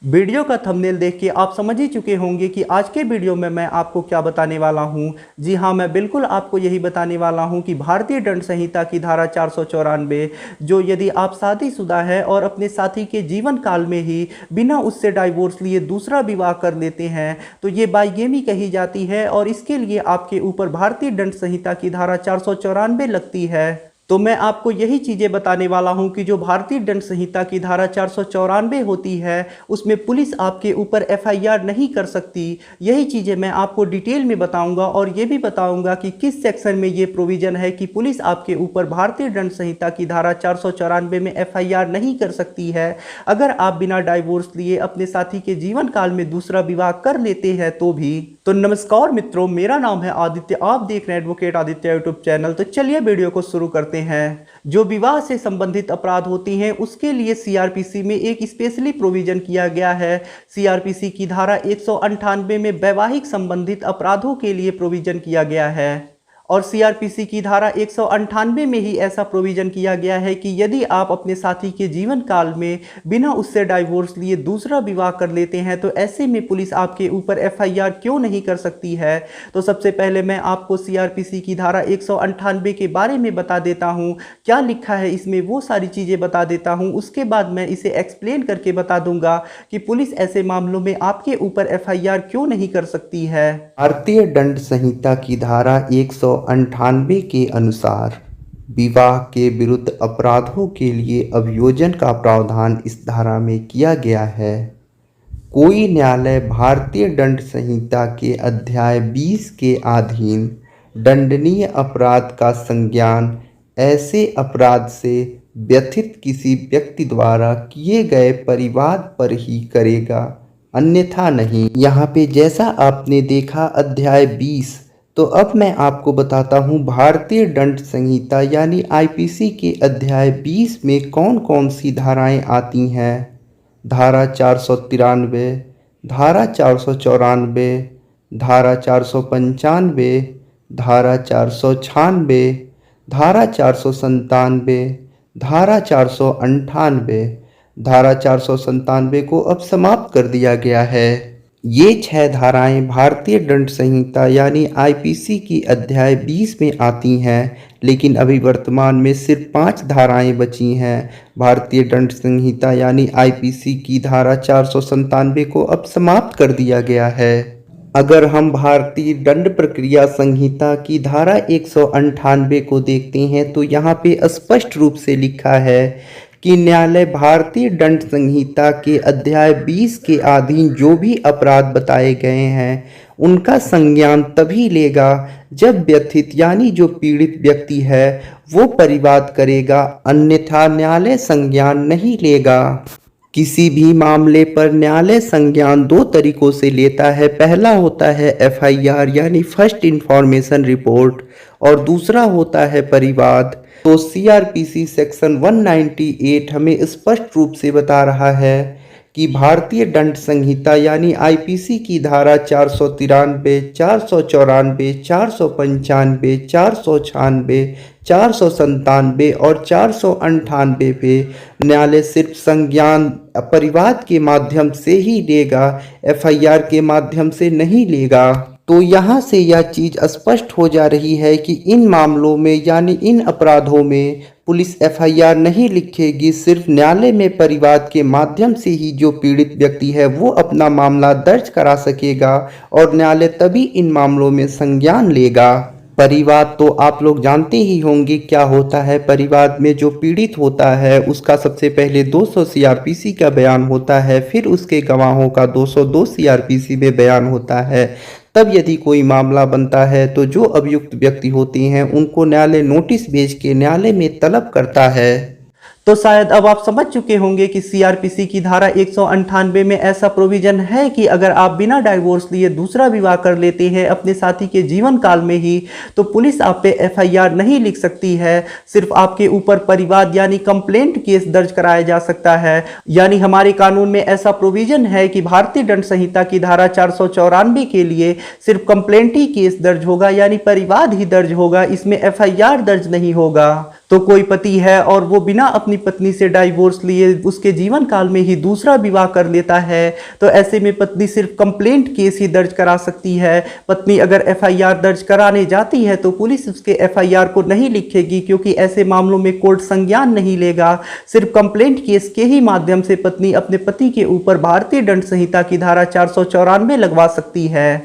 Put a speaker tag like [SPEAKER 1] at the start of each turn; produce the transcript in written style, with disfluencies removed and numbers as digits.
[SPEAKER 1] Video का thumbnail देख के आप समझ ही चुके होंगे कि आज के वीडियो में मैं आपको क्या बताने वाला हूं। जी हां, मैं बिल्कुल आपको यही बताने वाला हूं कि भारतीय दंड संहिता की धारा 494 जो यदि आप शादीशुदा है और अपने साथी के जीवन काल में ही बिना उससे डाइवोर्स लिए दूसरा विवाह कर लेते हैं तो ये बाइगेमी कही जाती है और इसके लिए आपके ऊपर भारतीय दंड संहिता की धारा 494 लगती है। तो मैं आपको यही चीज़ें बताने वाला हूं कि जो भारतीय दंड संहिता की धारा 494 होती है उसमें पुलिस आपके ऊपर एफआईआर नहीं कर सकती। यही चीज़ें मैं आपको डिटेल में बताऊंगा और ये भी बताऊंगा कि किस सेक्शन में ये प्रोविज़न है कि पुलिस आपके ऊपर भारतीय दंड संहिता की धारा 494 में एफआईआर नहीं कर सकती है अगर आप बिना डाइवोर्स लिए अपने साथी के जीवन काल में दूसरा विवाह कर लेते हैं तो भी। तो नमस्कार मित्रों, मेरा नाम है आदित्य, आप देख रहे हैं एडवोकेट आदित्य यूट्यूब चैनल। तो चलिए वीडियो को शुरू करते हैं। जो विवाह से संबंधित अपराध होती हैं उसके लिए सीआरपीसी में एक स्पेशली प्रोविजन किया गया है। सीआरपीसी की धारा 198 में वैवाहिक संबंधित अपराधों के लिए प्रोविजन किया गया है और सीआरपीसी की धारा 198 में ही ऐसा प्रोविजन किया गया है कि यदि आप अपने साथी के जीवन काल में बिना उससे डाइवोर्स लिए दूसरा विवाह कर लेते हैं तो ऐसे में पुलिस आपके ऊपर एफआईआर क्यों नहीं कर सकती है। तो सबसे पहले मैं आपको सीआरपीसी की धारा 198 के बारे में बता देता हूं, क्या लिखा है इसमें वो सारी चीज़ें बता देता हूं। उसके बाद मैं इसे एक्सप्लेन करके बता दूंगा कि पुलिस ऐसे मामलों में आपके ऊपर एफआईआर क्यों नहीं कर सकती है।
[SPEAKER 2] भारतीय दंड संहिता की धारा 198 के अनुसार विवाह के विरुद्ध अपराधों के लिए अभियोजन का प्रावधान इस धारा में किया गया है। कोई न्यायालय भारतीय दंड संहिता के अध्याय 20 के अधीन दंडनीय अपराध का संज्ञान ऐसे अपराध से व्यथित किसी व्यक्ति द्वारा किए गए परिवाद पर ही करेगा, अन्यथा नहीं। यहाँ पे जैसा आपने देखा अध्याय 20, तो अब मैं आपको बताता हूँ भारतीय दंड संहिता यानी आईपीसी के अध्याय 20 में कौन कौन सी धाराएं आती हैं। धारा 493, धारा 494, धारा 495, धारा 496, धारा 497, धारा 498। धारा 497 को अब समाप्त कर दिया गया है। ये 6 धाराएं भारतीय दंड संहिता यानी आईपीसी की अध्याय 20 में आती हैं, लेकिन अभी वर्तमान में सिर्फ 5 धाराएं बची हैं। भारतीय दंड संहिता यानी आईपीसी की धारा 497 को अब समाप्त कर दिया गया है। अगर हम भारतीय दंड प्रक्रिया संहिता की धारा 198 को देखते हैं तो यहाँ पे स्पष्ट रूप से लिखा है कि न्यायालय भारतीय दंड संहिता के अध्याय 20 के अधीन जो भी अपराध बताए गए हैं उनका संज्ञान तभी लेगा जब व्यथित यानी जो पीड़ित व्यक्ति है वो परिवाद करेगा, अन्यथा न्यायालय संज्ञान नहीं लेगा। किसी भी मामले पर न्यायालय संज्ञान 2 तरीकों से लेता है। पहला होता है एफआईआर यानी फर्स्ट इंफॉर्मेशन रिपोर्ट और दूसरा होता है परिवाद। तो सीआरपीसी सेक्शन 198 हमें स्पष्ट रूप से बता रहा है कि भारतीय दंड संहिता यानी आईपीसी की धारा 493, 494, 495, 496, 497 और 498 पे न्यायालय सिर्फ संज्ञान परिवाद के माध्यम से ही लेगा, एफआईआर के माध्यम से नहीं लेगा। तो यहाँ से यह चीज़ स्पष्ट हो जा रही है कि इन मामलों में यानी इन अपराधों में पुलिस एफआईआर नहीं लिखेगी, सिर्फ न्यायालय में परिवाद के माध्यम से ही जो पीड़ित व्यक्ति है वो अपना मामला दर्ज करा सकेगा और न्यायालय तभी इन मामलों में संज्ञान लेगा। परिवाद तो आप लोग जानते ही होंगे क्या होता है। परिवाद में जो पीड़ित होता है उसका सबसे पहले 200 सीआरपीसी का बयान होता है, फिर उसके गवाहों का 202 सीआरपीसी में बयान होता है। तब यदि कोई मामला बनता है तो जो अभियुक्त व्यक्ति होते हैं उनको न्यायालय नोटिस भेज के न्यायालय में तलब करता है।
[SPEAKER 1] तो शायद अब आप समझ चुके होंगे कि सीआरपीसी की धारा 198 में ऐसा प्रोविजन है कि अगर आप बिना डाइवोर्स लिए दूसरा विवाह कर लेते हैं अपने साथी के जीवन काल में ही तो पुलिस आप पे एफआईआर नहीं लिख सकती है, सिर्फ आपके ऊपर परिवाद यानी कंप्लेंट केस दर्ज कराया जा सकता है। यानी हमारे कानून में ऐसा प्रोविजन है कि भारतीय दंड संहिता की धारा 494 के लिए सिर्फ कंप्लेंट ही केस दर्ज होगा यानी परिवाद ही दर्ज होगा, इसमें एफआईआर दर्ज नहीं होगा। तो कोई पति है और वो बिना अपनी पत्नी से डाइवोर्स लिए उसके जीवन काल में ही दूसरा विवाह कर लेता है, तो ऐसे में पत्नी सिर्फ कंप्लेंट केस ही दर्ज करा सकती है। पत्नी अगर एफआईआर दर्ज कराने जाती है तो पुलिस उसके एफआईआर को नहीं लिखेगी, क्योंकि ऐसे मामलों में कोर्ट संज्ञान नहीं लेगा। सिर्फ कंप्लेंट केस के ही माध्यम से पत्नी अपने पति के ऊपर भारतीय दंड संहिता की धारा 494 लगवा सकती है।